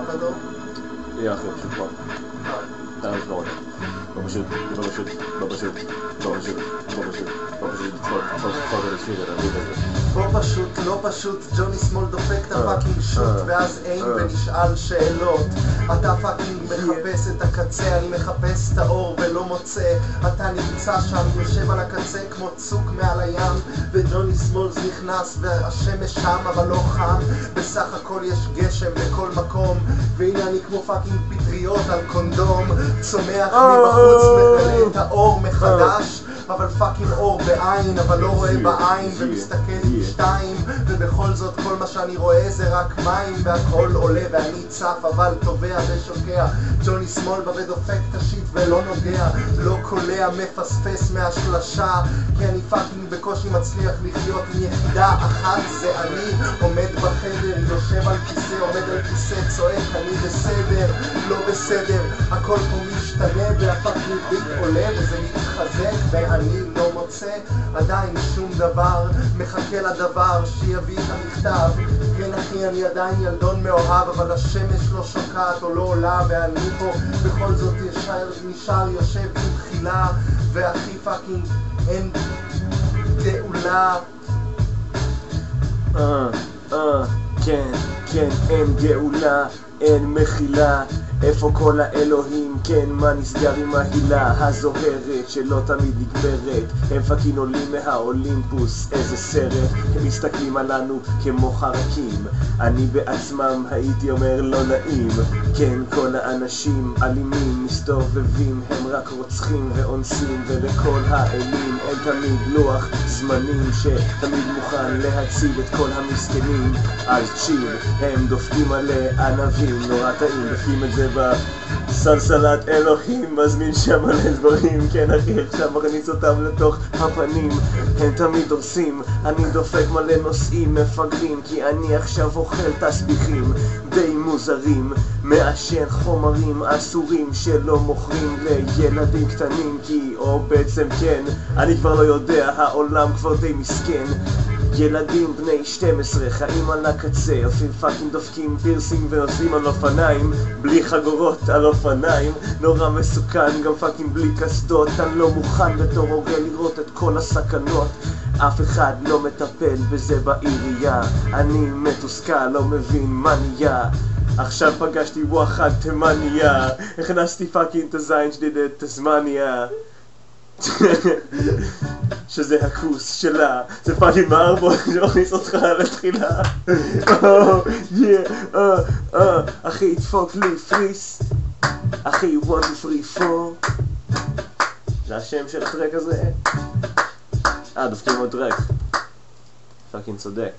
כדור? יהיה אחרי, פשוט כבר. תן לנו שנות. לא פשוט, לא פשוט, לא פשוט, לא פשוט, לא פשוט, לא פשוט, תצפות על השיר, אני כזה. פה פשוט, לא פשוט, ג'וני סמול דופק את הפאקינג שוט ואז אין ונשאל שאלות. אתה פאקינג מחפש את הקצה, אני מחפש את האור ולא מוצא. אתה נמצא שם, יושב על הקצה כמו צוק מעל הים, וג'וני סמול נכנס והשמש שם אבל לא חם. בסך הכל יש גשם בכל מקום, והנה אני כמו פאקינג פטריות על קונדום, צומח מבחוץ, מגלה את האור מחדש, אבל פאקינג אור בעין, אבל לא רואה בעין ומסתכל בשתיים, ובכל זאת כל מה שאני רואה זה רק מים, והכל עולה ואני צף אבל טובע ושוקע. ג'וני סמול בבד דופק את השיט ולא נוגע, לא קולע, מפספס מהשלשה, כי אני פאקינג בקושי מצליח לחיות עם יחידה אחת, זה אני עומד בחדר, יושב על כיסא, עומד על כיסא, צועק אני בסדר, לא בסדר, הכל פה משתנה והפאקינג ביט עולה וזה מתחזק, ואני לא מוצא עדיין שום דבר, מחכה לדבר שיביא את המכתב. כן אחי, אני עדיין ילדון מאוהב, אבל השמש לא שוקעת או לא עולה, ואני פה בכל זאת נשאר יושב עם תחילה, והכי פאקינג אין גאולה. כן, כן, אין גאולה, אין מחילה. איפה כל האלוהים, כן, מה נסגר עם ההילה הזוהרת שלא תמיד נגמרת? הם פאקינג עולים מהאולימפוס, איזה סרט. הם מסתכלים עלינו כמו חרקים, אני בעצמם הייתי אומר לא נעים. כן, כל האנשים אלימים מסתובבים, הם רק רוצחים ואונסים, ולכל האלים אין תמיד לוח זמנים שתמיד מוכן להציל את כל המסכנים. אז צ'יל, הם דופקים על ענבים, נורא טעים, דופקים את זה בסלסלת אלוהים, מזמין שם מלא דברים. כן אחי, עכשיו מכניס אותם לתוך הפנים, הם תמיד עושים, אני דופק מלא נושאים מפגרים, כי אני עכשיו אוכל תסביכים די מוזרים, מעשן חומרים אסורים שלא מוכרים לילדים קטנים, כי או בעצם כן, אני כבר לא יודע, העולם כבר די מסכן. ילדים בני 12 חיים על הקצה, עושים פאקינג דופקים פירסינג ונוסעים על אופניים בלי חגורות על אופניים, נורא מסוכן גם פאקינג בלי קסדות. אני לא מוכן בתור הורה לראות את כל הסכנות, אף אחד לא מטפל בזה בעירייה, אני מתוסכל, לא מבין מה נהיה. עכשיו פגשתי וואחד תימניה, הכנסתי פאקינג את הזין שלי לתזמניה שזה הכוס שלה, זה פאקינג מערבון שמכניס אותך לתחילה. אחי דפוק לי פריס, אחי 1, 2, 3, 4, זה השם של הטרק הזה. דופקים עוד טרק, פאקינג צודק.